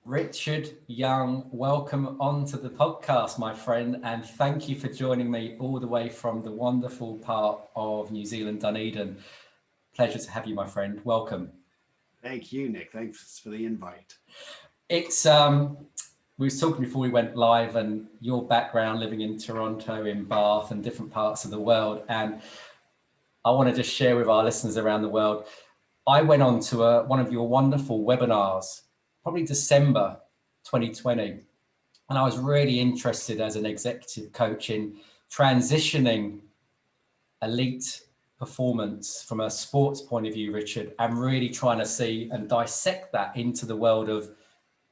Richard Young, welcome onto the podcast, my friend, and thank you for joining me all the way from the wonderful part of New Zealand, Dunedin. Pleasure to have you, my friend. Welcome. Thank you, Nick. Thanks for the invite. It's we were talking before we went live, and your background living in Toronto, in Bath, and different parts of the world, and I want to just share with our listeners around the world. I went on to one of your wonderful webinars, probably December 2020. And I was really interested as an executive coach in transitioning elite performance from a sports point of view, Richard, and really trying to see and dissect that into the world of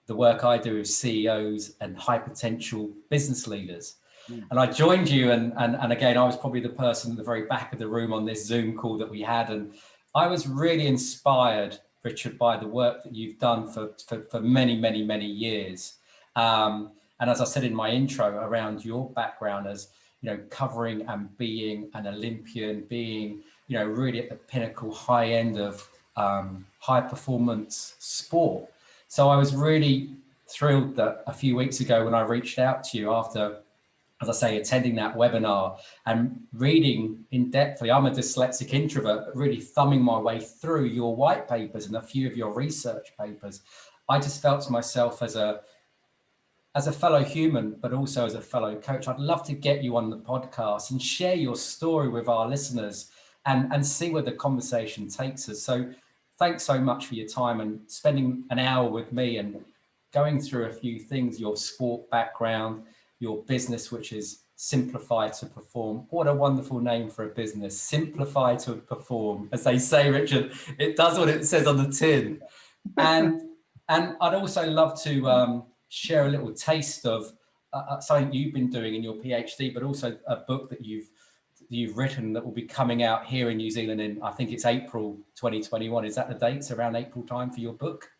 the work I do with CEOs and high potential business leaders. And I joined you, and again, I was probably the person in the very back of the room on this Zoom call that we had. And I was really inspired, Richard, by the work that you've done for many, many, many years. And as I said in my intro, around your background as, covering and being an Olympian, being, really at the pinnacle, high end of high performance sport. So I was really thrilled that a few weeks ago when I reached out to you after, as I say, attending that webinar and reading in depthly, I'm a dyslexic introvert, but really thumbing my way through your white papers and a few of your research papers, I just felt to myself as a fellow human, but also as a fellow coach, I'd love to get you on the podcast and share your story with our listeners and see where the conversation takes us. So thanks so much for your time and spending an hour with me and going through a few things, your sport background, your business, which is Simplify to Perform. What a wonderful name for a business, Simplify to Perform. As they say, Richard, it does what it says on the tin. And I'd also love to share a little taste of something you've been doing in your PhD, but also a book that you've written that will be coming out here in New Zealand in, I think it's April 2021. Is that the dates, around April time for your book?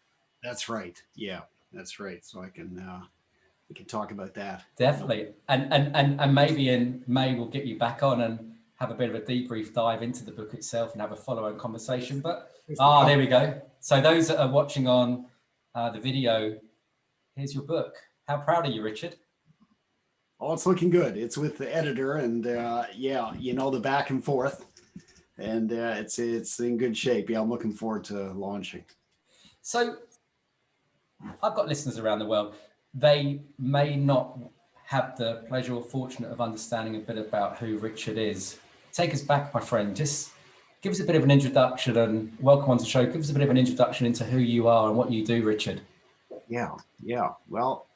That's right. Yeah, that's right. So we can talk about that. Definitely. And maybe in May we'll get you back on and have a bit of a debrief dive into the book itself and have a follow-on conversation. But there we go. So those that are watching on the video, here's your book. How proud are you, Richard? Oh, it's looking good. It's with the editor, and the back and forth, and it's in good shape. Yeah, I'm looking forward to launching. So I've got listeners around the world. They may not have the pleasure or fortune of understanding a bit about who Richard is. Take us back, my friend. Just give us a bit of an introduction and welcome on the show. Give us a bit of an introduction into who you are and what you do, Richard. Yeah. Well,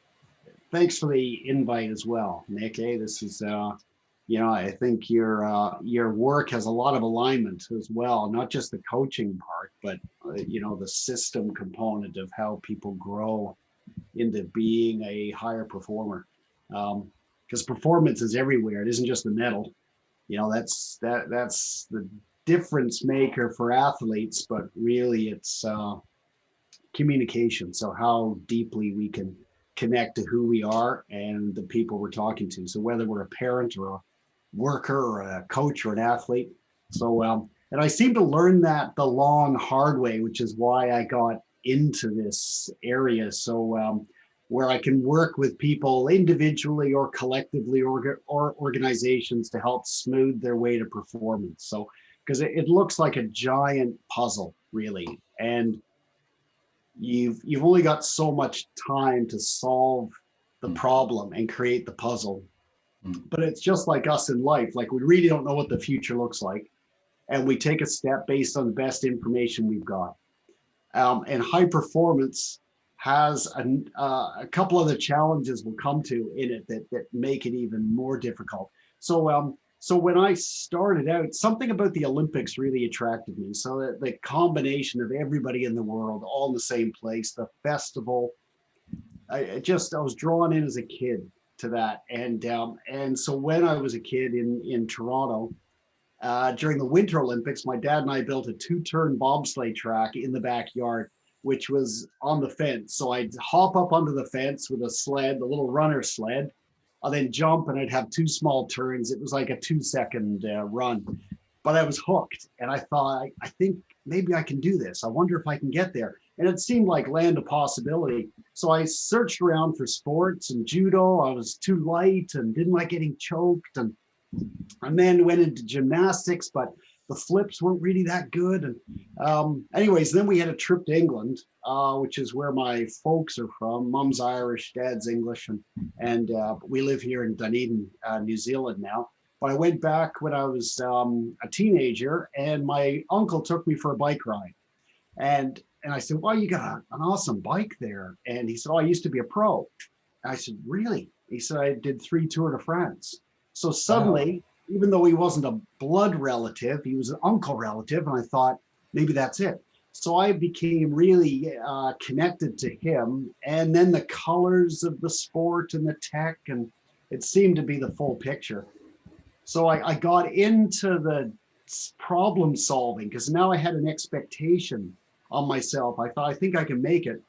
thanks for the invite as well, Nick. This is, I think your work has a lot of alignment as well, not just the coaching part, but, the system component of how people grow into being a higher performer. Because performance is everywhere. It isn't just the medal. That's the difference maker for athletes, but really it's communication. So how deeply we can connect to who we are and the people we're talking to. So whether we're a parent or a worker or a coach or an athlete. So, and I seem to learn that the long, hard way, which is why I got into this area. So where I can work with people individually or collectively or organizations to help smooth their way to performance. So, because it looks like a giant puzzle, really. And you've only got so much time to solve the problem and create the puzzle. But it's just like us in life. Like, we really don't know what the future looks like. And we take a step based on the best information we've got. And high performance has a couple of the challenges we'll come to in it that make it even more difficult. So when I started out, something about the Olympics really attracted me. So that the combination of everybody in the world, all in the same place, the festival, I was drawn in as a kid to that. And so when I was a kid in Toronto, during the Winter Olympics, my dad and I built a 2-turn bobsleigh track in the backyard, which was on the fence. So I'd hop up onto the fence with a sled, the little runner sled. I'll then jump and I'd have 2 small turns. It was like a 2-second run, but I was hooked. And I thought, I think maybe I can do this. I wonder if I can get there. and it seemed like land of possibility. So I searched around for sports and judo. I was too light and didn't like getting choked, and then went into gymnastics, but the flips weren't really that good. And anyways, then we had a trip to England, which is where my folks are from. Mom's Irish, dad's English, and we live here in Dunedin, New Zealand now. But I went back when I was a teenager, and my uncle took me for a bike ride. And I said, well, you got an awesome bike there. And he said, oh, I used to be a pro. And I said, really? He said, I did 3 Tour de France. So suddenly, even though he wasn't a blood relative, he was an uncle relative. And I thought, maybe that's it. So I became really connected to him. And then the colors of the sport and the tech, and it seemed to be the full picture. So I got into the problem solving because now I had an expectation on myself. I thought, I think I can make it.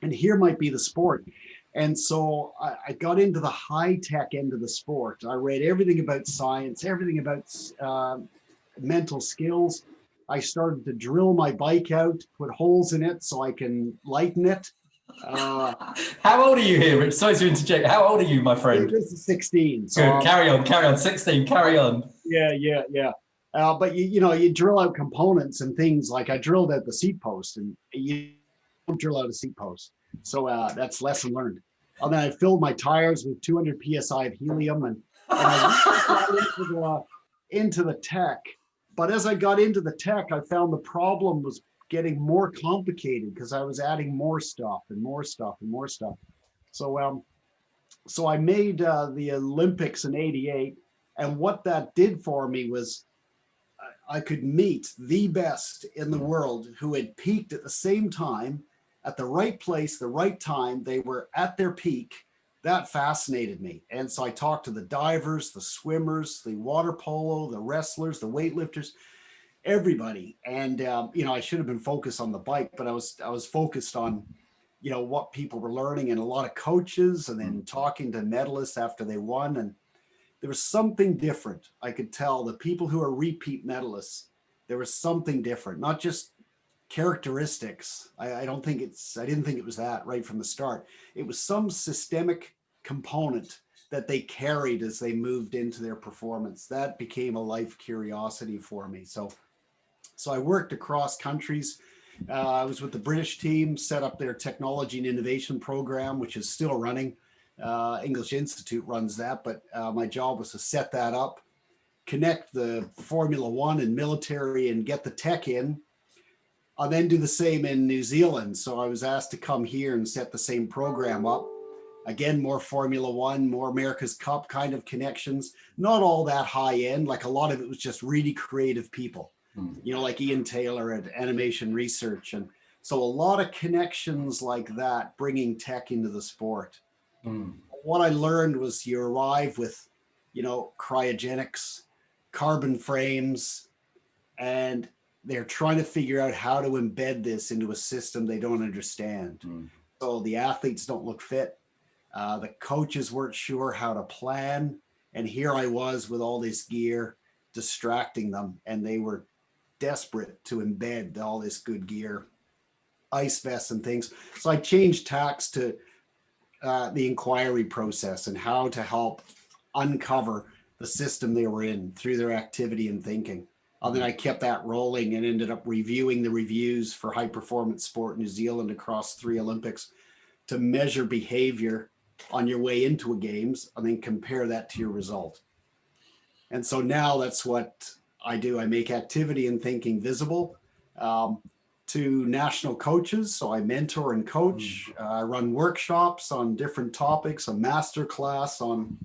And here might be the sport. And so I got into the high tech end of the sport. I read everything about science, everything about mental skills. I started to drill my bike out, put holes in it so I can lighten it. How old are you here, Rich? Sorry to interject. How old are you, my friend? This is 16. So good. Carry on. 16. Carry on. Yeah. But you drill out components and things. Like I drilled out the seat post, and you don't drill out a seat post. So that's lesson learned. And then I filled my tires with 200 psi of helium, and I got into the tech. But as I got into the tech, I found the problem was getting more complicated because I was adding more stuff and more stuff and more stuff. So I made the Olympics in '88, and what that did for me was I could meet the best in the world who had peaked at the same time, at the right place, the right time. They were at their peak. That fascinated me. And so I talked to the divers, the swimmers, the water polo, the wrestlers, the weightlifters, everybody. And, I should have been focused on the bike, but I was focused on, what people were learning, and a lot of coaches, and then talking to medalists after they won. And there was something different. I could tell the people who are repeat medalists, there was something different, not just characteristics. I didn't think it was that right from the start. It was some systemic component that they carried as they moved into their performance. That became a life curiosity for me. So I worked across countries. I was with the British team, set up their technology and innovation program, which is still running. English Institute runs that, but my job was to set that up, connect the Formula One and military, and get the tech in. I'll then do the same in New Zealand. So I was asked to come here and set the same program up. Again, more Formula One, more America's Cup kind of connections. Not all that high end. Like a lot of it was just really creative people, like Ian Taylor at Animation Research. And so a lot of connections like that, bringing tech into the sport. What I learned was you arrive with, cryogenics, carbon frames, and they're trying to figure out how to embed this into a system they don't understand. So the athletes don't look fit. The coaches weren't sure how to plan. And here I was with all this gear distracting them, and they were desperate to embed all this good gear, ice vests and things. So I changed tacks to the inquiry process and how to help uncover the system they were in through their activity and thinking. And then I kept that rolling and ended up reviewing the reviews for high performance sport New Zealand across 3 Olympics to measure behavior on your way into a games and then compare that to your result. And so now that's what I do. I make activity and thinking visible to national coaches. So I mentor and coach. I run workshops on different topics, a master class on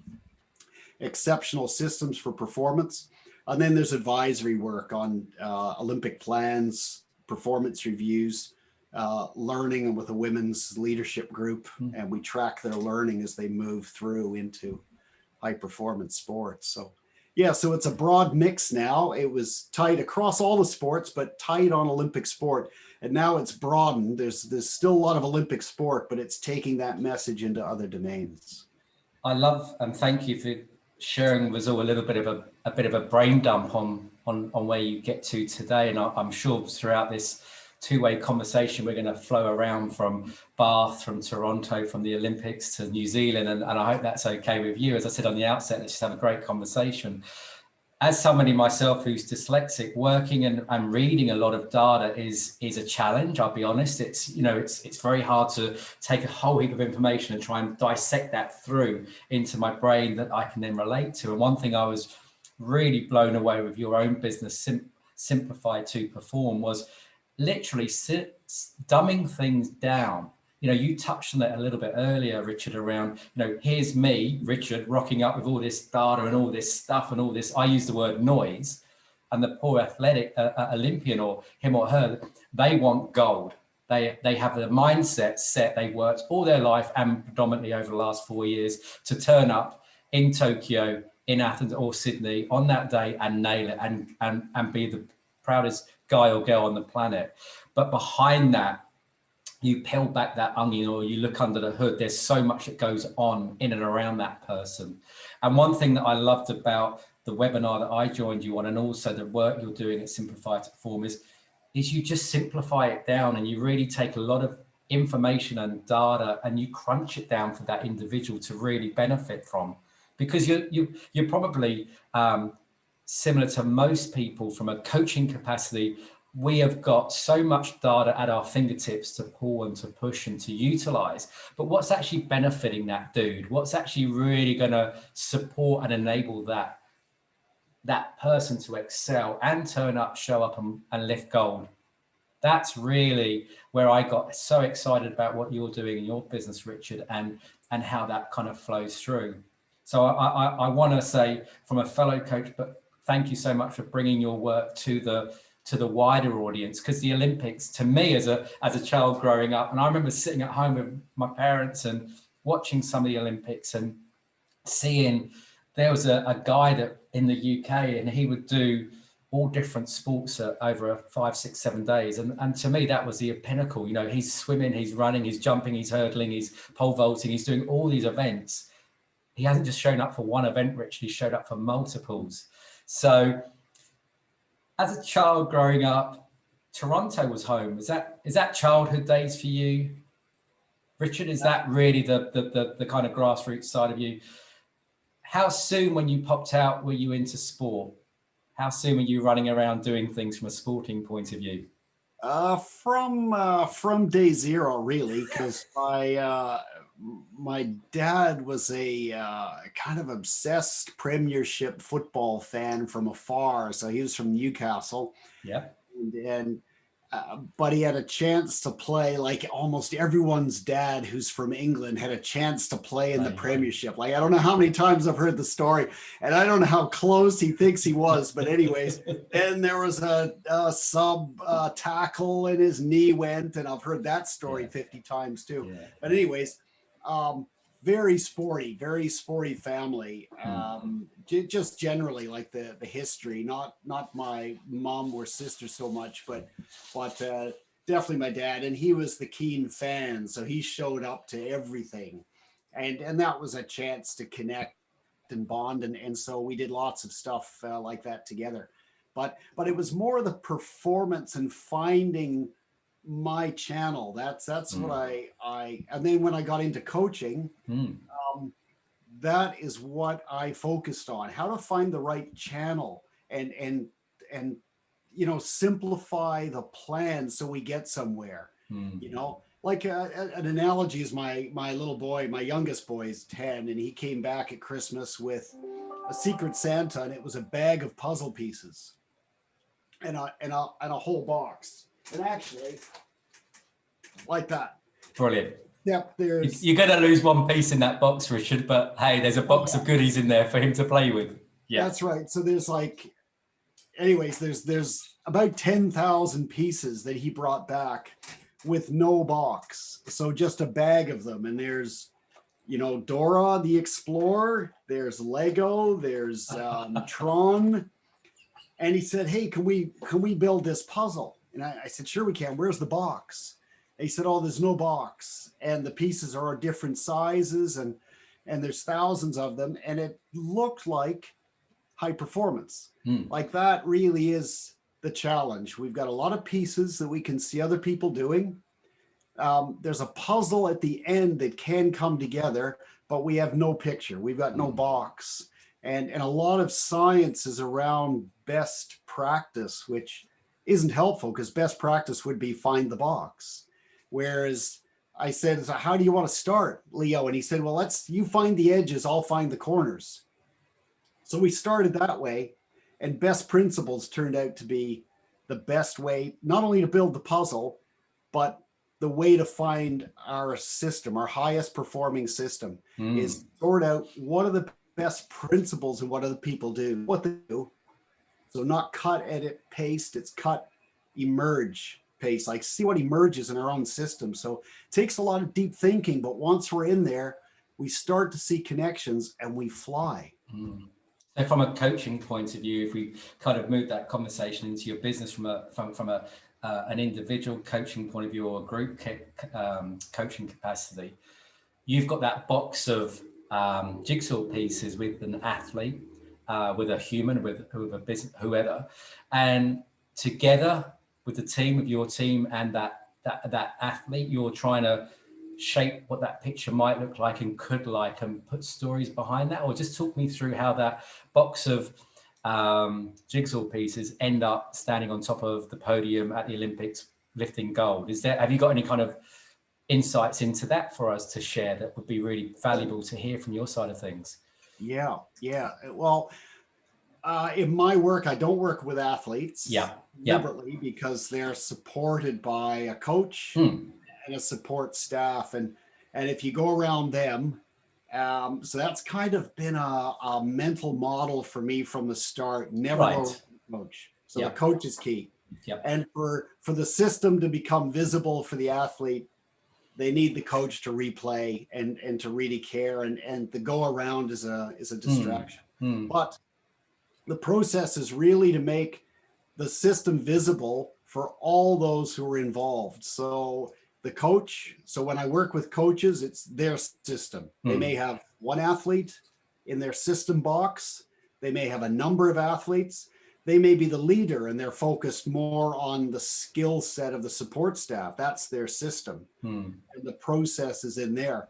exceptional systems for performance. And then there's advisory work on Olympic plans, performance reviews, learning with a women's leadership group. And we track their learning as they move through into high performance sports. So it's a broad mix now. It was tight across all the sports, but tight on Olympic sport. And now it's broadened. There's still a lot of Olympic sport, but it's taking that message into other domains. I love and thank you for sharing with us all a little bit of a brain dump on where you get to today. And I'm sure throughout this two-way conversation. We're going to flow around from Bath, from Toronto, from the Olympics to New Zealand. And I hope that's okay with you. As I said on the outset, let's just have a great conversation. As somebody myself who's dyslexic, working and reading a lot of data is a challenge. I'll be honest. It's very hard to take a whole heap of information and try and dissect that through into my brain that I can then relate to. And one thing I was really blown away with your own business, Simplify to Perform, was literally dumbing things down. You touched on that a little bit earlier, Richard, around, here's me, Richard, rocking up with all this data and all this stuff and all this, I use the word noise, and the poor athletic Olympian, or him or her, they want gold. They have the mindset set, they've worked all their life and predominantly over the last 4 years to turn up in Tokyo, in Athens or Sydney on that day and nail it and be the proudest guy or girl on the planet. But behind that, you peel back that onion or you look under the hood, there's so much that goes on in and around that person. And one thing that I loved about the webinar that I joined you on, and also the work you're doing at Simplify to Perform, is you just simplify it down and you really take a lot of information and data and you crunch it down for that individual to really benefit from. Because you're probably similar to most people from a coaching capacity. We have got so much data at our fingertips to pull and to push and to utilize. But what's actually benefiting that dude? What's actually really going to support and enable that person to excel and turn up, show up and lift gold? That's really where I got so excited about what you're doing in your business, Richard, and how that kind of flows through. So I want to say, from a fellow coach, but thank you so much for bringing your work to the wider audience, because the Olympics, to me as a child growing up, and I remember sitting at home with my parents and watching some of the Olympics and seeing there was a guy that in the UK, and he would do all different sports over 5, 6, 7 days. And to me, that was the pinnacle. He's swimming, he's running, he's jumping, he's hurdling, he's pole vaulting, he's doing all these events. He hasn't just shown up for one event, Rich, he showed up for multiples. So as a child growing up, Toronto was home. Is that childhood days for you, Richard? Is that really the kind of grassroots side of you? How soon, when you popped out, were you into sport? How soon were you running around doing things from a sporting point of view? From day zero, really, because my dad was a kind of obsessed Premiership football fan from afar. So he was from Newcastle. Yeah. And but he had a chance to play, like almost everyone's dad who's from England had a chance to play in the Premiership. Like, I don't know how many times I've heard the story, and I don't know how close he thinks he was, but anyways, then there was a sub tackle and his knee went, and I've heard that story 50 times too. Yeah. But anyways, very sporty family. Just generally, like the history, not my mom or sister so much, but definitely my dad. And he was the keen fan, so he showed up to everything, and that was a chance to connect and bond, and so we did lots of stuff like that together. But it was more the performance and finding my channel. That's what I and then when I got into coaching, that is what I focused on: how to find the right channel and simplify the plan so we get somewhere. Like an analogy is my little boy, my youngest boy is 10, and he came back at Christmas with a Secret Santa, and it was a bag of puzzle pieces and a whole box. And actually, like that. Brilliant. Yep, you're going to lose one piece in that box, Richard, but hey, there's a box of goodies in there for him to play with. Yeah, that's right. So there's there's about 10,000 pieces that he brought back with no box. So just a bag of them. And there's, Dora the Explorer, there's Lego, there's Tron. And he said, hey, can we build this puzzle? And I said, sure we can. Where's the box? And he said, oh, there's no box. And the pieces are different sizes and there's thousands of them. And it looked like high performance. Like that really is the challenge. We've got a lot of pieces that we can see other people doing. There's a puzzle at the end that can come together, but we have no picture. We've got no box. And a lot of science is around best practice, which isn't helpful because best practice would be find the box. Whereas I said, so how do you want to start, Leo? And he said, well, you find the edges, I'll find the corners. So we started that way, and best principles turned out to be the best way, not only to build the puzzle, but the way to find our system, our highest performing system, is sort out what are the best principles and what other people do, what they do. So not cut, edit, paste, it's cut, emerge, paste, like see what emerges in our own system. So it takes a lot of deep thinking, but once we're in there, we start to see connections and we fly. So from a coaching point of view, if we kind of move that conversation into your business from an individual coaching point of view or a group coaching capacity, you've got that box of jigsaw pieces with an athlete, with a human, with a business, whoever, and together with the team, with your team and that athlete, you're trying to shape what that picture might look like and could like, and put stories behind that. Or just talk me through how that box of jigsaw pieces end up standing on top of the podium at the Olympics lifting gold. Have you got any kind of insights into that for us to share that would be really valuable to hear from your side of things? Yeah. Well, in my work, I don't work with athletes deliberately because they're supported by a coach and a support staff. And if you go around them, so that's kind of been a mental model for me from the start. Never go around the coach. So the coach is key. And for the system to become visible for the athlete, they need the coach to replay and to really care. And the go around is a distraction. But the process is really to make the system visible for all those who are involved. So the coach, so when I work with coaches, it's their system. They may have one athlete in their system box. They may have a number of athletes. They may be the leader and they're focused more on the skill set of the support staff. That's their system. And the process is in there.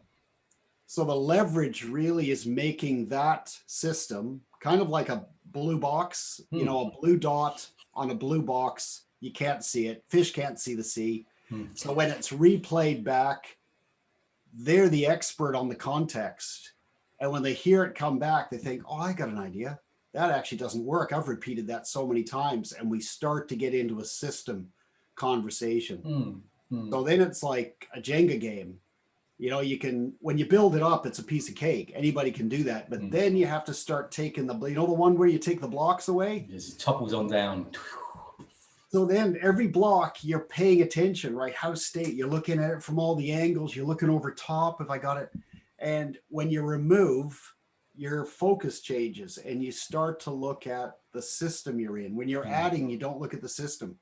So the leverage really is making that system kind of like a blue box, a blue dot on a blue box. You can't see it. Fish can't see the sea. So when it's replayed back, they're the expert on the context. And when they hear it come back, they think, oh, I got an idea. That actually doesn't work. I've repeated that so many times. And we start to get into a system conversation. So then it's like a Jenga game. You can, when you build it up, it's a piece of cake. Anybody can do that. But then you have to start taking the one where you take the blocks away? It topples on down. So then every block you're paying attention, right? House state, you're looking at it from all the angles. You're looking over top, if I got it. And when you remove, your focus changes and you start to look at the system you're in. When you're adding, you don't look at the system.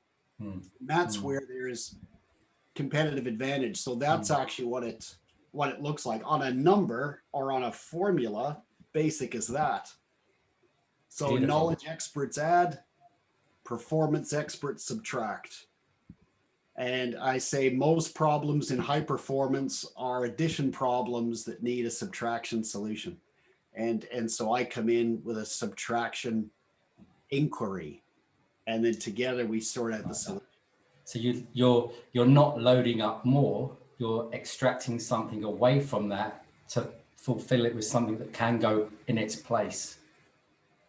That's where there's competitive advantage. So that's actually what it looks like on a number or on a formula. Basic as that. So beautiful. Knowledge experts add, performance experts subtract. And I say most problems in high performance are addition problems that need a subtraction solution. And so I come in with a subtraction inquiry, and then together we sort out the solution. So you're not loading up more, you're extracting something away from that to fulfill it with something that can go in its place.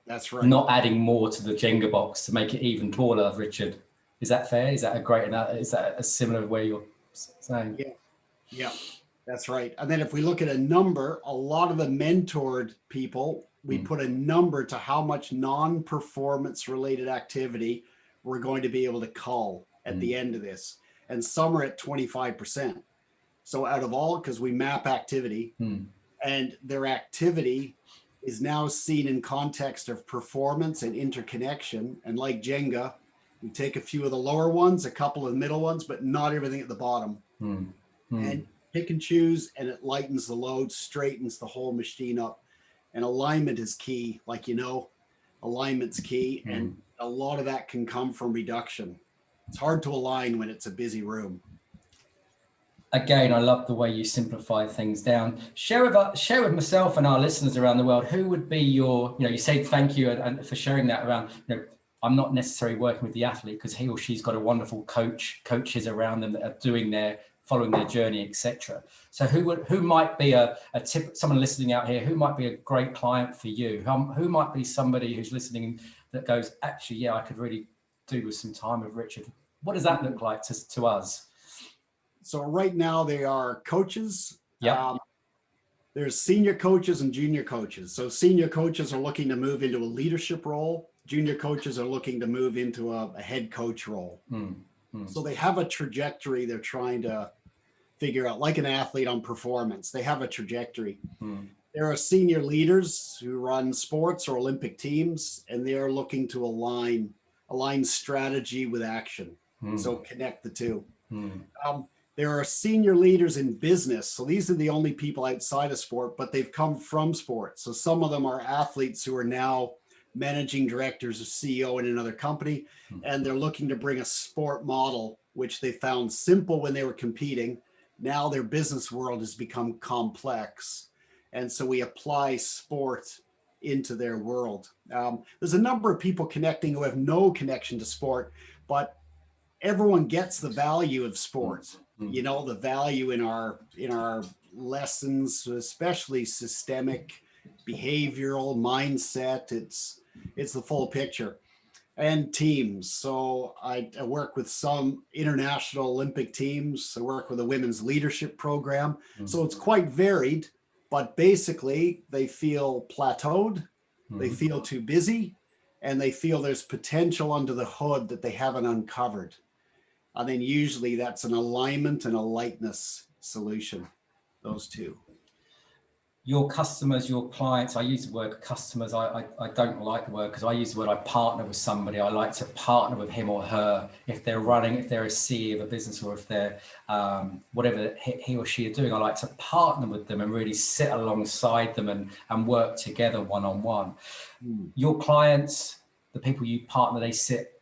That's right. Not adding more to the Jenga box to make it even taller, Richard. Is that fair? Is that a similar way you're saying? Yeah, that's right. And then if we look at a number, a lot of the mentored people, we put a number to how much non-performance related activity we're going to be able to cull at the end of this. And some are at 25%. So out of all, because we map activity and their activity is now seen in context of performance and interconnection. And like Jenga, we take a few of the lower ones, a couple of the middle ones, but not everything at the bottom. And pick and choose, and it lightens the load, straightens the whole machine up. And alignment is key, like, alignment's key, and a lot of that can come from reduction. It's hard to align when it's a busy room. Again, I love the way you simplify things down. Share with myself and our listeners around the world, who would be your, you say thank you and for sharing that around, I'm not necessarily working with the athlete because he or she's got a wonderful coaches around them that are following their journey, etc. So who might be a tip, someone listening out here, who might be a great client for you? Who might be somebody who's listening that goes, actually, yeah, I could really do with some time with Richard. What does that look like to us? So right now they are coaches. Yeah. There's senior coaches and junior coaches. So senior coaches are looking to move into a leadership role. Junior coaches are looking to move into a head coach role. So they have a trajectory they're trying to figure out, like an athlete on performance. They have a trajectory. There are senior leaders who run sports or Olympic teams, and they are looking to align strategy with action. So connect the two. There are senior leaders in business. So these are the only people outside of sport, but they've come from sport. So some of them are athletes who are now managing directors or CEO in another company, and they're looking to bring a sport model, which they found simple when they were competing. Now their business world has become complex. And so we apply sport into their world. There's a number of people connecting who have no connection to sport, but everyone gets the value of sports. The value in our lessons, especially systemic, behavioral, mindset. It's the full picture. And teams. So I work with some international Olympic teams. I work with a women's leadership program. So it's quite varied, but basically they feel plateaued, they feel too busy, and they feel there's potential under the hood that they haven't uncovered. And then usually that's an alignment and a lightness solution, those two. Your customers, your clients, I use the word customers. I don't like the word because I use the word I partner with somebody. I like to partner with him or her. If they're a CEO of a business, or if they're whatever he or she are doing, I like to partner with them and really sit alongside them and work together one-on-one. Your clients, the people you partner, they sit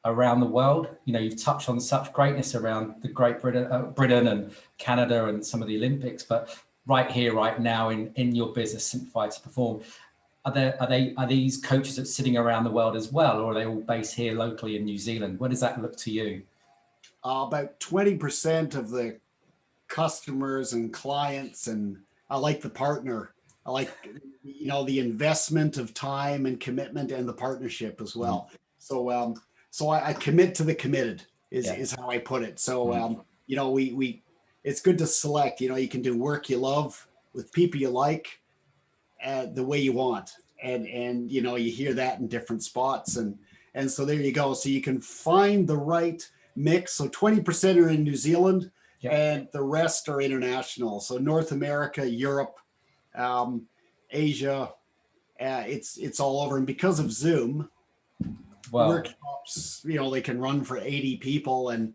around the world. You've touched on such greatness around the Great Britain and Canada and some of the Olympics, but right here, right now in your business, Simplified to Perform, are these coaches that sitting around the world as well, or are they all based here locally in New Zealand? Where does that look to you? About 20% of the customers and clients, and I like the partner. I like, the investment of time and commitment and the partnership as well. So I commit to the committed is how I put it. So, it's good to select, you can do work you love with people you like, the way you want. And you hear that in different spots. And so there you go. So you can find the right mix. So 20% are in New Zealand and the rest are international. So North America, Europe, Asia, it's all over. And because of Zoom, workshops, they can run for 80 people. And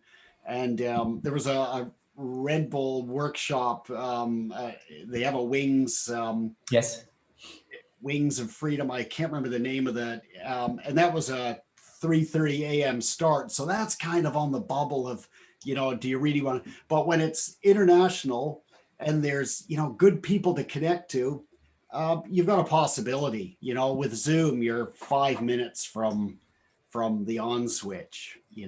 there was a Red Bull workshop. They have a Wings. Wings of Freedom. I can't remember the name of that. And that was a 3:30 a.m. start. So that's kind of on the bubble of, do you really want to? But when it's international and there's, good people to connect to, you've got a possibility. With Zoom, you're 5 minutes from the on switch. I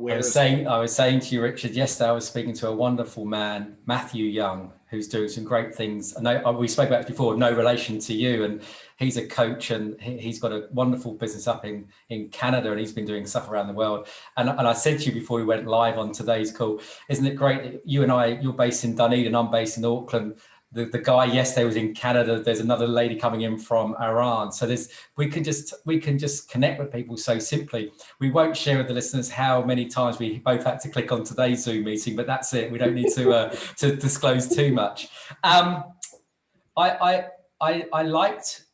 was saying to you, Richard, yesterday I was speaking to a wonderful man, Matthew Young, who's doing some great things. I know we spoke about it before, no relation to you, and he's a coach and he's got a wonderful business up in Canada, and he's been doing stuff around the world. And I said to you before we went live on today's call, isn't it great that you and you're based in Dunedin, I'm based in Auckland. The guy yesterday was in Canada. There's another lady coming in from Iran. So we can just connect with people so simply. We won't share with the listeners how many times we both had to click on today's Zoom meeting, but that's it. We don't need to disclose too much. I liked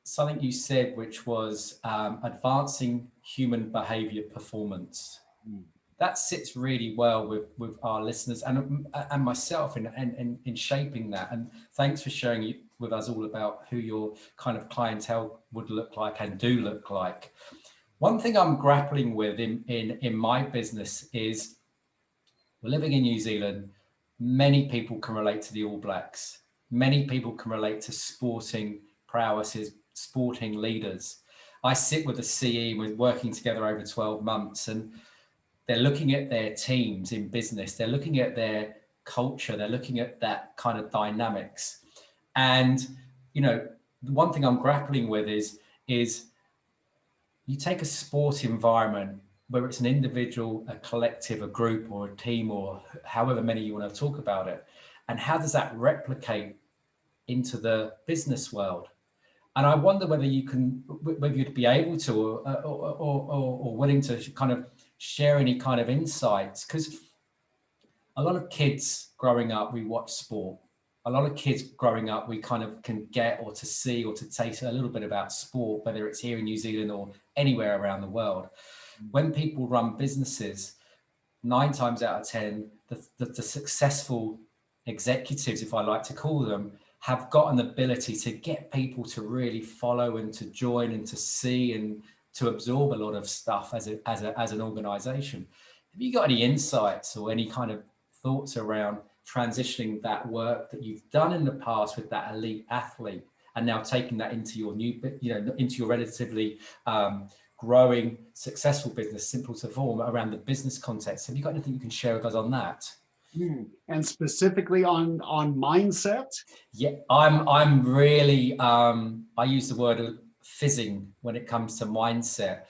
something you said, which was advancing human behavior performance. That sits really well with our listeners and myself in shaping that. And thanks for sharing with us all about who your kind of clientele would look like and do look like. One thing I'm grappling with in my business is we're living in New Zealand. Many people can relate to the All Blacks. Many people can relate to sporting prowesses, sporting leaders. I sit with the CE, we're working together over 12 months, and they're looking at their teams in business. They're looking at their culture. They're looking at that kind of dynamics. And, you know, the one thing I'm grappling with is you take a sport environment, whether it's an individual, a collective, a group, or a team, or however many you want to talk about it, and how does that replicate into the business world? And I wonder whether you'd be able to, or willing to kind of share any kind of insights, because a lot of kids growing up, we watch sport. A lot of kids growing up, we kind of can get or to see or to taste a little bit about sport, whether it's here in New Zealand or anywhere around the world. When people run businesses, 9 times out of 10, the successful executives, if I like to call them, have got an ability to get people to really follow and to join and to see and to absorb a lot of stuff as an organization. Have you got any insights or any kind of thoughts around transitioning that work that you've done in the past with that elite athlete and now taking that into your new, into your relatively growing, successful business, Simple to Form, around the business context? Have you got anything you can share with us on that? And specifically on mindset? Yeah, I'm really, I use the word fizzing when it comes to mindset.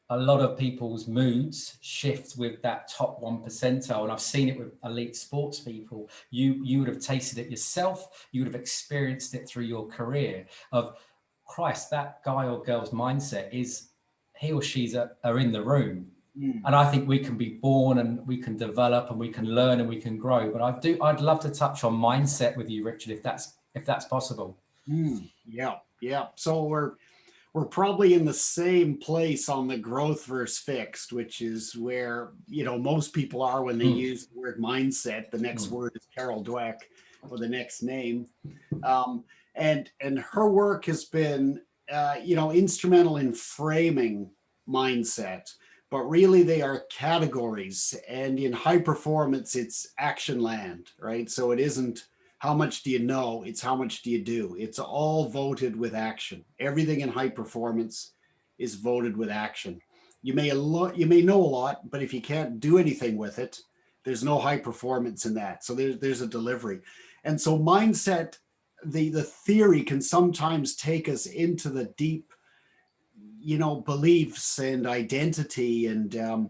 A lot of people's moods shift with that top 1 percentile, and I've seen it with elite sports people. You would have tasted it yourself. You would have experienced it through your career of, Christ, that guy or girl's mindset is he or she's are in the room. And I think we can be born and we can develop and we can learn and we can grow. But I'd love to touch on mindset with you, Richard, if that's possible. Yeah. So we're probably in the same place on the growth versus fixed, which is where, most people are when they use the word mindset. The next word is Carol Dweck, or the next name. And her work has been, instrumental in framing mindset, but really they are categories. And in high performance, it's action land, right? So it isn't how much do you know, it's how much do you do. It's all voted with action. Everything in high performance is voted with action. You may know a lot, but if you can't do anything with it, there's no high performance in that. So there's a delivery. And so mindset, the theory can sometimes take us into the deep, beliefs and identity, and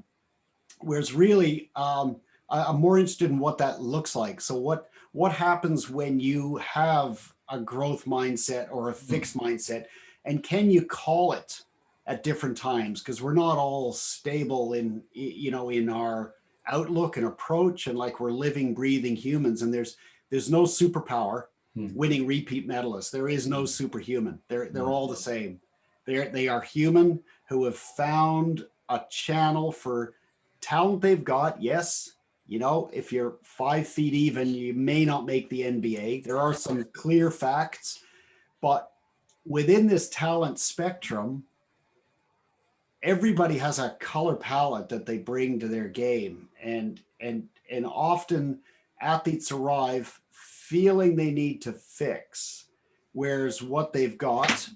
whereas really I'm more interested in what that looks like. So what happens when you have a growth mindset or a fixed mindset, and can you call it at different times? Because we're not all stable in our outlook and approach, and like we're living, breathing humans, and there's no superpower winning repeat medalists. There is no superhuman. They're all the same. They are human who have found a channel for talent they've got. Yes, if you're 5 feet even, you may not make the NBA. There are some clear facts, but within this talent spectrum, everybody has a color palette that they bring to their game, and often athletes arrive feeling they need to fix, whereas what they've got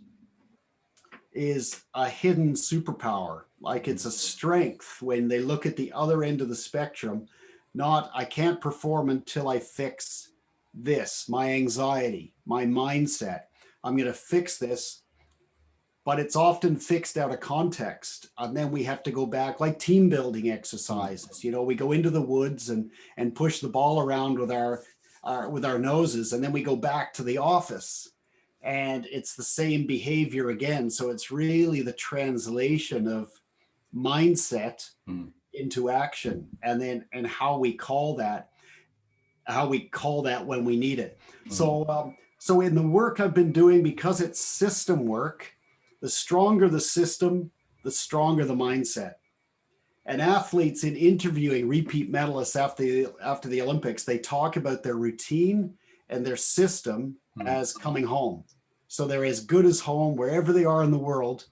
is a hidden superpower. Like it's a strength when they look at the other end of the spectrum, not I can't perform until I fix this, my anxiety, my mindset. I'm going to fix this, but it's often fixed out of context. And then we have to go back, like team building exercises. We go into the woods and push the ball around with our noses, and then we go back to the office. And it's the same behavior again. So it's really the translation of mindset into action, and how we call that when we need it. So in the work I've been doing, because it's system work, the stronger the system, the stronger the mindset. And athletes, in interviewing repeat medalists after the Olympics, they talk about their routine and their system as coming home. So they're as good as home wherever they are in the world.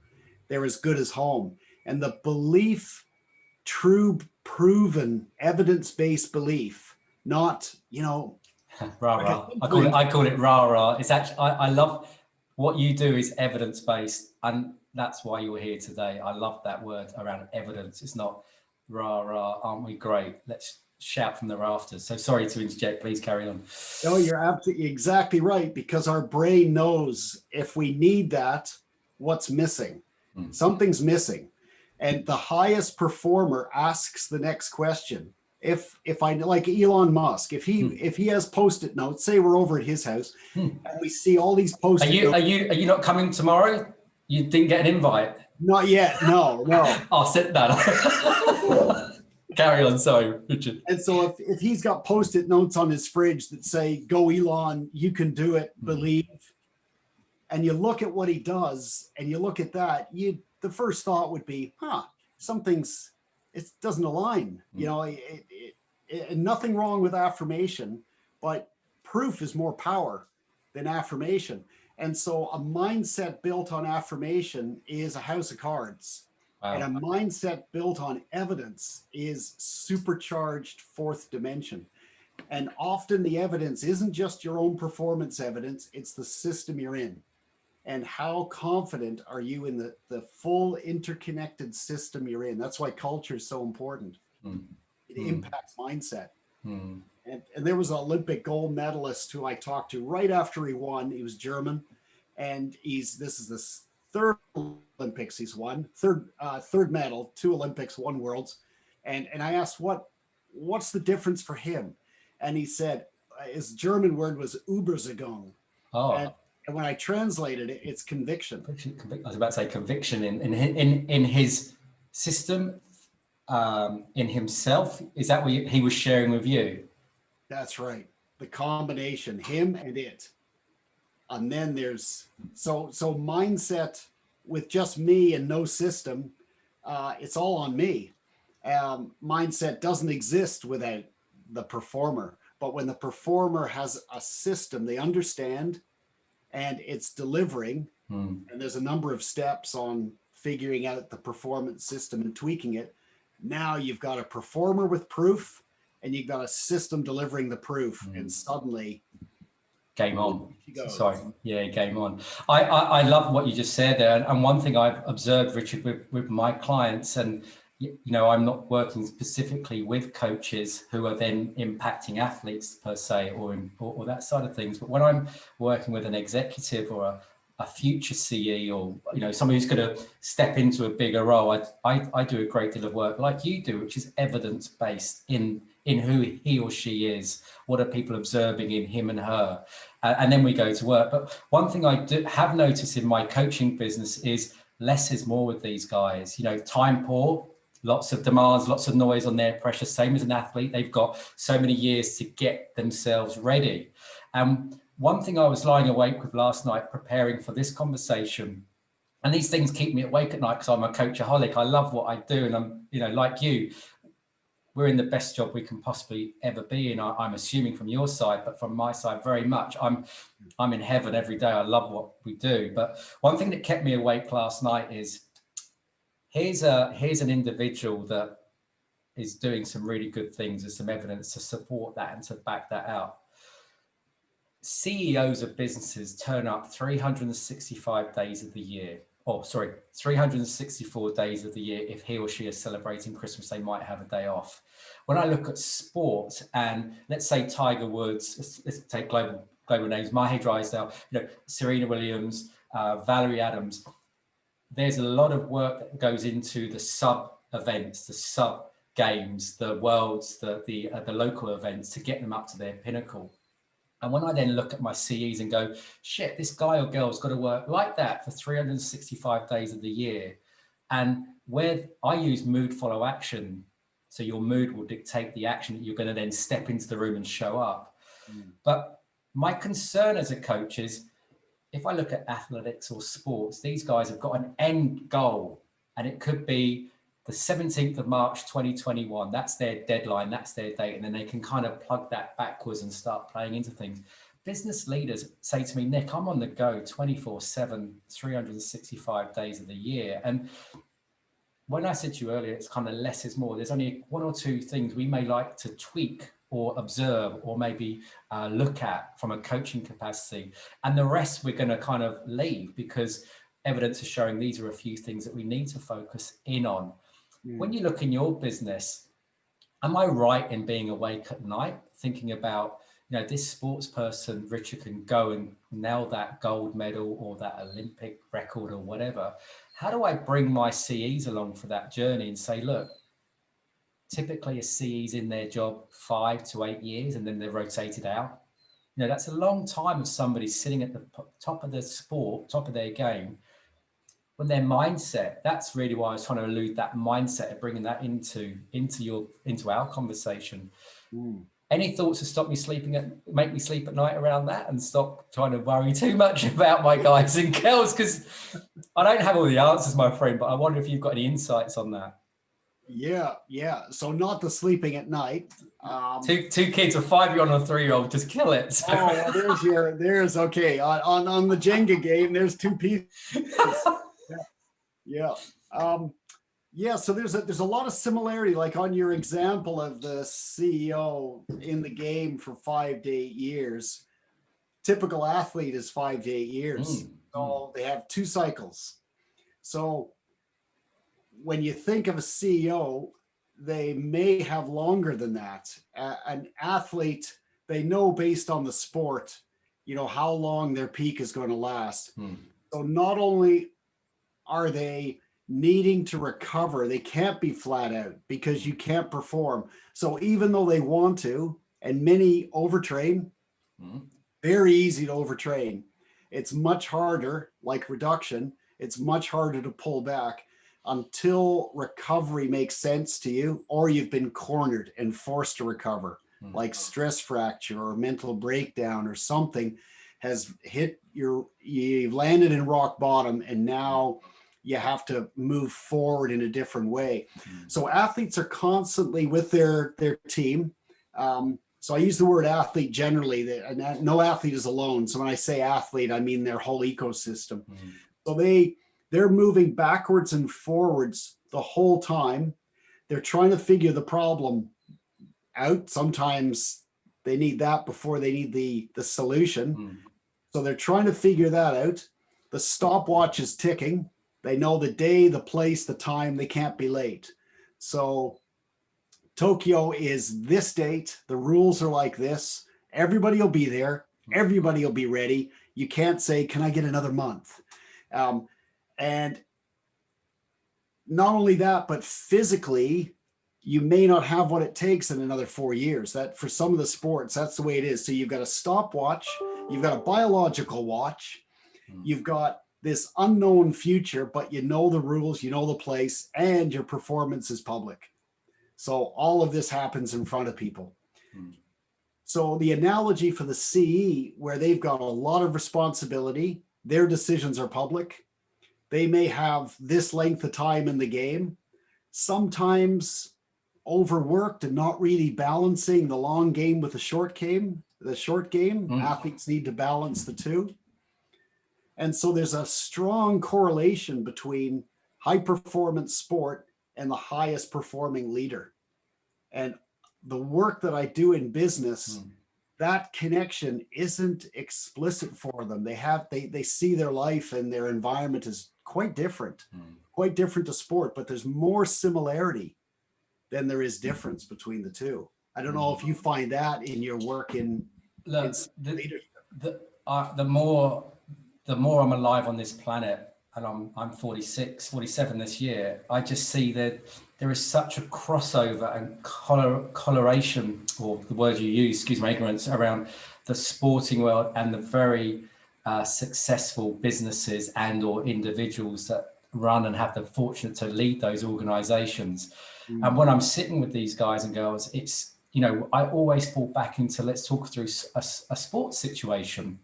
They're as good as home. And the belief, true, proven, evidence-based belief, not, rah like rah. I call it rah rah. It's actually I love what you do is evidence based, and that's why you're here today. I love that word around evidence. It's not rah rah. Aren't we great? Let's shout from the rafters. So sorry to interject. Please carry on. No, you're absolutely exactly right, because our brain knows if we need that, what's missing. Something's missing. And the highest performer asks the next question. If I, like Elon Musk, if he has Post-it notes, say we're over at his house and we see all these Post-it notes. Are you not coming tomorrow? You didn't get an invite? Not yet. No. I'll sit down. Carry on, sorry, Richard. And so if he's got Post-it notes on his fridge that say, "Go Elon, you can do it, believe," and you look at what he does and you look at that, the first thought would be, it doesn't align. Nothing wrong with affirmation, but proof is more power than affirmation. And so a mindset built on affirmation is a house of cards. Wow. And a mindset built on evidence is supercharged fourth dimension. And often the evidence isn't just your own performance evidence, it's the system you're in. And how confident are you in the full interconnected system you're in? That's why culture is so important. It impacts mindset. And there was an Olympic gold medalist who I talked to right after he won. He was German, and this is the third Olympics he's won, third medal, 2 Olympics, 1 Worlds. And I asked, what's the difference for him? And he said, his German word was Überzeugung. And when I translated it, it's conviction. I was about to say conviction in his system, in himself. Is that what he was sharing with you? That's right. The combination, him and it. And then there's, so mindset with just me and no system, it's all on me. Mindset doesn't exist without the performer. But when the performer has a system, they understand, and it's delivering, and there's a number of steps on figuring out the performance system and tweaking it. Now you've got a performer with proof, and you've got a system delivering the proof, and suddenly game on. Sorry, yeah, game on. I love what you just said there, and one thing I've observed, Richard, with my clients, and I'm not working specifically with coaches who are then impacting athletes per se, or that side of things. But when I'm working with an executive or a future CE, or somebody who's going to step into a bigger role, I do a great deal of work like you do, which is evidence based in who he or she is. What are people observing in him and her? And then we go to work. But one thing I have noticed in my coaching business is less is more with these guys. Time poor. Lots of demands, lots of noise on their pressure, same as an athlete. They've got so many years to get themselves ready. One thing I was lying awake with last night, preparing for this conversation, and these things keep me awake at night because I'm a coachaholic. I love what I do. And I'm, like you, we're in the best job we can possibly ever be in. I'm assuming from your side, but from my side, very much. I'm in heaven every day. I love what we do. But one thing that kept me awake last night is, here's an individual that is doing some really good things. There's some evidence to support that and to back that out. CEOs of businesses turn up 365 days of the year. 364 days of the year. If he or she is celebrating Christmas, they might have a day off. When I look at sport, and let's say Tiger Woods, let's take global names, Mahe Drysdale, Serena Williams, Valerie Adams, there's a lot of work that goes into the sub events, the sub games, the worlds, the local events to get them up to their pinnacle. And when I then look at my CEs and go, shit, this guy or girl's got to work like that for 365 days of the year. And where I use mood follow action, so your mood will dictate the action that you're going to then step into the room and show up. But my concern as a coach is, if I look at athletics or sports, these guys have got an end goal, and it could be the 17th of March, 2021. That's their deadline, that's their date. And then they can kind of plug that backwards and start playing into things. business leaders say to me, Nick, I'm on the go 24/7, 365 days of the year. And when I said to you earlier, it's kind of less is more. There's only one or two things we may like to tweak or observe or maybe look at from a coaching capacity. And the rest we're going to kind of leave because evidence is showing these are a few things that we need to focus in on. When you look in your business, am I right in being awake at night, thinking about, this sports person, Richard, can go and nail that gold medal or that Olympic record or whatever. How do I bring my CEs along for that journey and say, look, typically a CE's in their job 5 to 8 years and then they're rotated out. That's a long time of somebody sitting at the top of the sport, top of their game. When their mindset, that's really why I was trying to allude that mindset and bringing that into our conversation. Any thoughts to make me sleep at night around that and stop trying to worry too much about my guys and girls? Because I don't have all the answers, my friend, but I wonder if you've got any insights on that. Yeah. So not the sleeping at night. Two kids, a 5-year-old and a 3-year-ld, just kill it. So. Oh, well, there's okay. On the Jenga game, there's 2 pieces. Yeah. So there's a lot of similarity, like on your example of the CEO in the game for 5 to 8 years. Typical athlete is 5 to 8 years. So they have 2 cycles. So when you think of a CEO, they may have longer than that. An athlete, they know based on the sport, how long their peak is going to last. So not only are they needing to recover, they can't be flat out because you can't perform. So even though they want to, and many overtrain, very easy to overtrain. It's much harder, like reduction, it's much harder to pull back until recovery makes sense to you, or you've been cornered and forced to recover, like stress fracture or mental breakdown or something has hit you've landed in rock bottom, and now you have to move forward in a different way. So athletes are constantly with their team. So I use the word athlete generally, no athlete is alone. So when I say athlete, I mean their whole ecosystem. So they're moving backwards and forwards the whole time. They're trying to figure the problem out. Sometimes they need that before they need the solution. So they're trying to figure that out. The stopwatch is ticking. They know the day, the place, the time. They can't be late. So Tokyo is this date. The rules are like this. Everybody will be there. Everybody will be ready. You can't say, can I get another month? And not only that, but physically, you may not have what it takes in another 4 years. That for some of the sports, that's the way it is. So you've got a stopwatch, you've got a biological watch, you've got this unknown future, but you know the rules, you know the place, and your performance is public. So all of this happens in front of people. So the analogy for the CE, where they've got a lot of responsibility, their decisions are public. They may have this length of time in the game, sometimes overworked and not really balancing the long game with the short game. Athletes need to balance the two. And so there's a strong correlation between high performance sport and the highest performing leader. And the work that I do in business, that connection isn't explicit for them. They see their life and their environment as quite different to sport, but there's more similarity than there is difference between the two. I don't know if you find that in your work in leadership. The more I'm alive on this planet, and I'm 46, 47 this year, I just see that there is such a crossover and correlation, or the word you use, excuse my ignorance, around the sporting world and the very successful businesses and or individuals that run and have the fortune to lead those organizations. And when I'm sitting with these guys and girls, it's, I always fall back into, let's talk through a sports situation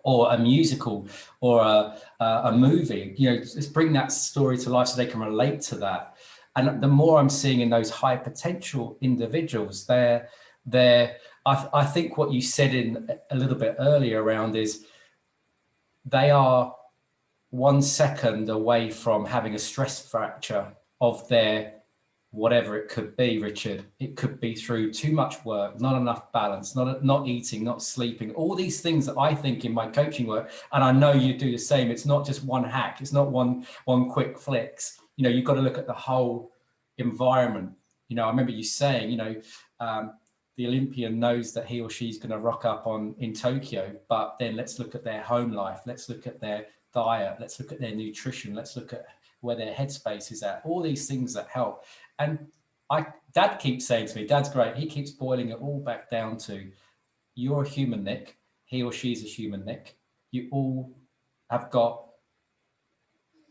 or a musical or a movie, let's bring that story to life so they can relate to that. And the more I'm seeing in those high potential individuals, they're I think what you said in a little bit earlier around is they are 1 second away from having a stress fracture of their whatever it could be, Richard. It could be through too much work, not enough balance, not eating, not sleeping, all these things that I think in my coaching work, and I know you do the same. It's not just one hack. It's not one quick fix. You know, you've got to look at the whole environment. You know, I remember you saying, you know, the Olympian knows that he or she's going to rock up in Tokyo, but then let's look at their home life. Let's look at their diet. Let's look at their nutrition. Let's look at where their headspace is at. All these things that help. And Dad keeps saying to me, Dad's great. He keeps boiling it all back down to, you're a human, Nick. He or she's a human, Nick. You all have got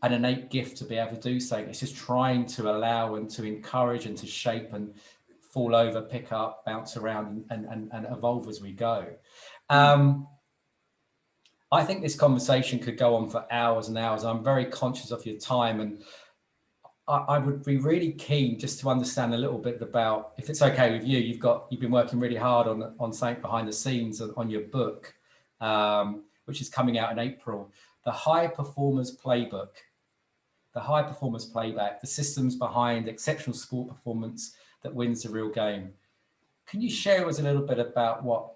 an innate gift to be able to do something. It's just trying to allow and to encourage and to shape and fall over, pick up, bounce around and evolve as we go. I think this conversation could go on for hours and hours. I'm very conscious of your time, and I would be really keen just to understand a little bit about, if it's okay with you, you've been working really hard on something behind the scenes on your book, which is coming out in April, the High Performers Playbook, the systems behind exceptional sport performance that wins the real game. Can you share with us a little bit about what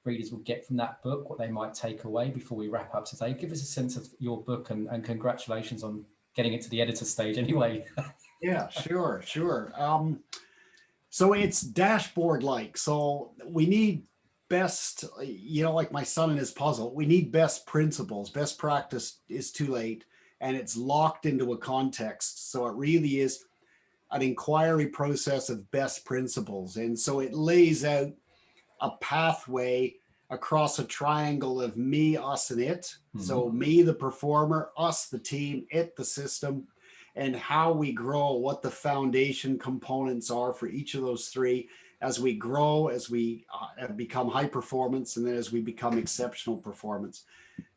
readers will get from that book, what they might take away before we wrap up today? Give us a sense of your book, and congratulations on getting it to the editor stage anyway. Yeah, sure. So it's dashboard-like. So we need best, like my son and his puzzle, we need best principles. Best practice is too late, and it's locked into a context. So it really is an inquiry process of best principles. And so it lays out a pathway across a triangle of me, us, and it. Mm-hmm. So me, the performer, us, the team, it, the system, and how we grow, what the foundation components are for each of those three as we grow, as we become high performance, and then as we become exceptional performance.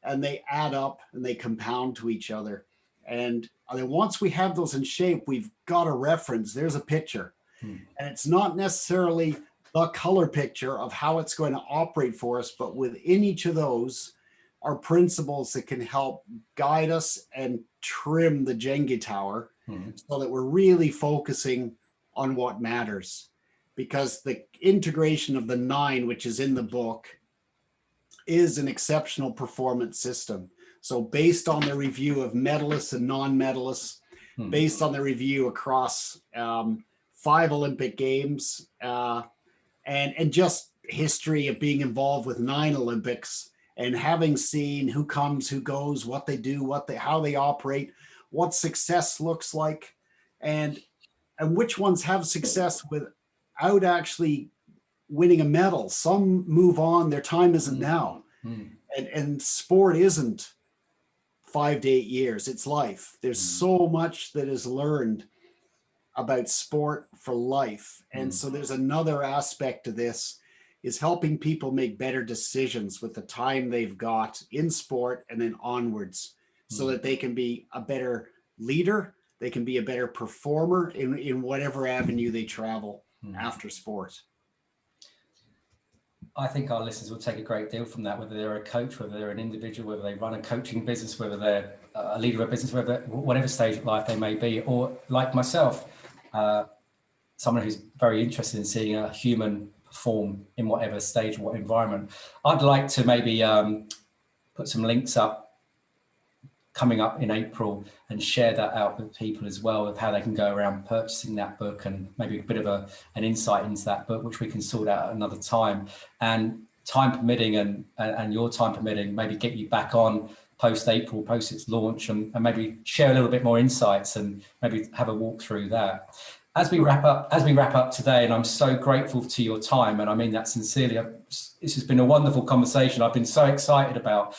And they add up and they compound to each other. And then once we have those in shape, we've got a reference. There's a picture. And it's not necessarily the color picture of how it's going to operate for us, but within each of those are principles that can help guide us and trim the Jenga tower so that we're really focusing on what matters. Because the integration of the 9, which is in the book, is an exceptional performance system. So based on the review of medalists and non-medalists, based on the review across 5 Olympic Games, and just history of being involved with 9 Olympics, and having seen who comes, who goes, what they do, how they operate, what success looks like, and which ones have success without actually winning a medal. Some move on, their time isn't now. And sport isn't 5 to 8 years, it's life. There's so much that is learned about sport for life. And so there's another aspect to this, is helping people make better decisions with the time they've got in sport and then onwards, so that they can be a better leader, they can be a better performer in whatever avenue they travel after sport. I think our listeners will take a great deal from that, whether they're a coach, whether they're an individual, whether they run a coaching business, whether they're a leader of a business, whatever stage of life they may be, or like myself, someone who's very interested in seeing a human perform in whatever stage, what environment. I'd like to maybe put some links up coming up in April and share that out with people as well, of how they can go around purchasing that book, and maybe a bit of an insight into that book, which we can sort out at another time. And time permitting and your time permitting, maybe get you back on post-April, post its launch, and maybe share a little bit more insights and maybe have a walk through that. As we wrap up today, and I'm so grateful to your time, and I mean that sincerely, this has been a wonderful conversation. I've been so excited about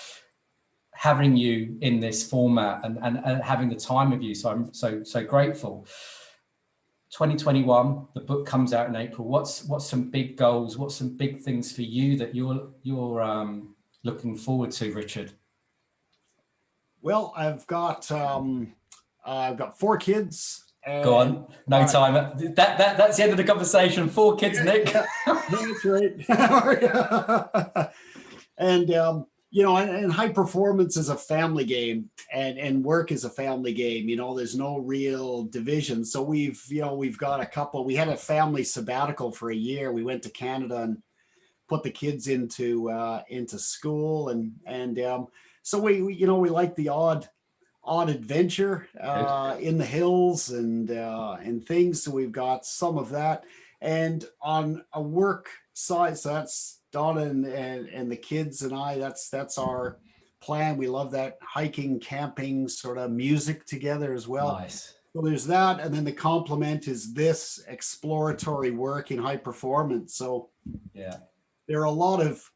having you in this format and having the time with you. So I'm so grateful. 2021, the book comes out in April. What's some big goals? What's some big things for you that you're looking forward to, Richard? Well, I've got 4 kids, Go on, no time. That's the end of the conversation. 4 kids, Nick. That's right. And and high performance is a family game, and work is a family game. There's no real division. So we've got a couple. We had a family sabbatical for a year. We went to Canada and put the kids into school, and so we like the odd adventure in the hills and things. So we've got some of that, and on a work side, so that's Donna and the kids and I. That's our plan. We love that hiking, camping, sort of music together as well. Nice. So there's that, and then the complement is this exploratory work in high performance. So yeah, there are a lot of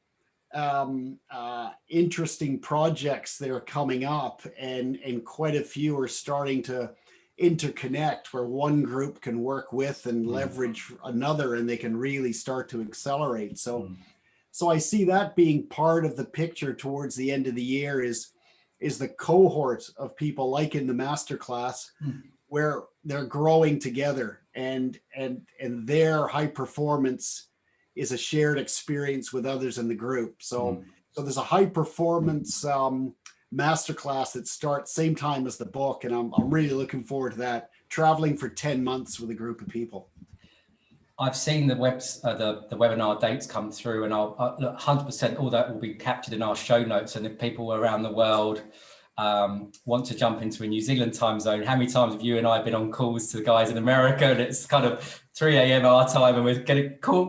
interesting projects that are coming up, and quite a few are starting to interconnect, where one group can work with and leverage another, and they can really start to accelerate. So I see that being part of the picture towards the end of the year is the cohort of people like in the masterclass where they're growing together, and their high performance is a shared experience with others in the group. So there's a high performance masterclass that starts same time as the book, and I'm really looking forward to that. Traveling for 10 months with a group of people. I've seen the webinar dates come through, and I'll 100% all that will be captured in our show notes. And if people around the world want to jump into a New Zealand time zone, how many times have you and I been on calls to the guys in America, and it's kind of 3 a.m. our time, and we're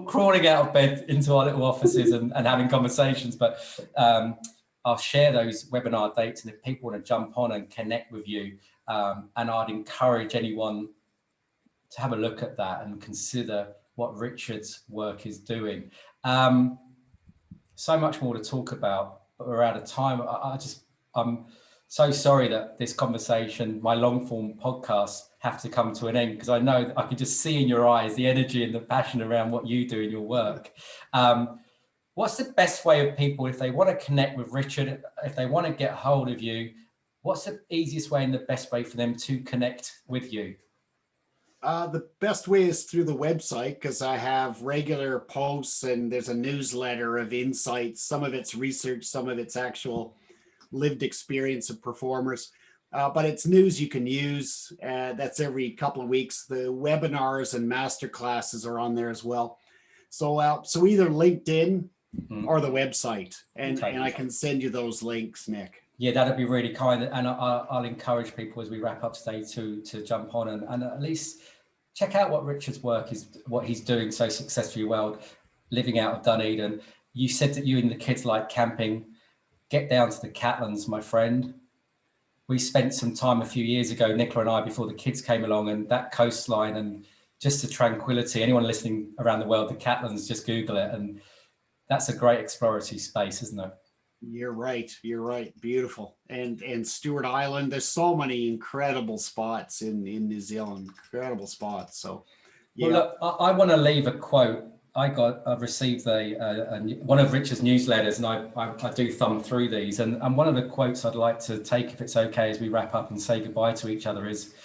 crawling out of bed into our little offices and having conversations. But I'll share those webinar dates, and if people want to jump on and connect with you, and I'd encourage anyone to have a look at that and consider what Richard's work is doing. So much more to talk about, but we're out of time. I'm so sorry that this conversation, my long form podcasts, have to come to an end, because I know I could just see in your eyes the energy and the passion around what you do in your work. What's the best way of people, if they want to connect with Richard, if they want to get hold of you, what's the easiest way and the best way for them to connect with you? The best way is through the website, because I have regular posts, and there's a newsletter of insights. Some of it's research, some of it's actual lived experience of performers. But it's news you can use. That's every couple of weeks. The webinars and master classes are on there as well. So either LinkedIn or the website, and I can send you those links, Nick. Yeah, that'd be really kind. And I'll encourage people as we wrap up today to jump on and at least check out what Richard's work is, what he's doing so successfully well, living out of Dunedin. You said that you and the kids like camping. Get down to the Catlins, my friend. We spent some time a few years ago, Nicola and I, before the kids came along, and that coastline and just the tranquility. Anyone listening around the world, the Catlins, just Google it. And that's a great exploratory space, isn't it? You're right. Beautiful. And Stewart Island, there's so many incredible spots in New Zealand, incredible spots. So, yeah. Well, look, I want to leave a quote. I received one of Richard's newsletters, and I do thumb through these. And one of the quotes I'd like to take, if it's okay, as we wrap up and say goodbye to each other, is,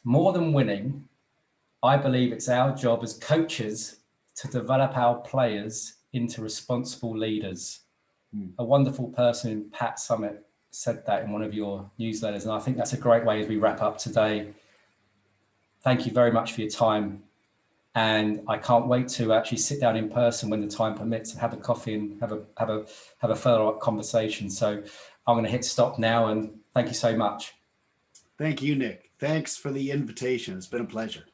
more than winning, I believe it's our job as coaches to develop our players into responsible leaders. A wonderful person, Pat Summit, said that in one of your newsletters. And I think that's a great way as we wrap up today. Thank you very much for your time. And I can't wait to actually sit down in person when the time permits and have a coffee and have a follow-up conversation. So I'm going to hit stop now, and thank you so much. Thank you, Nick. Thanks for the invitation. It's been a pleasure.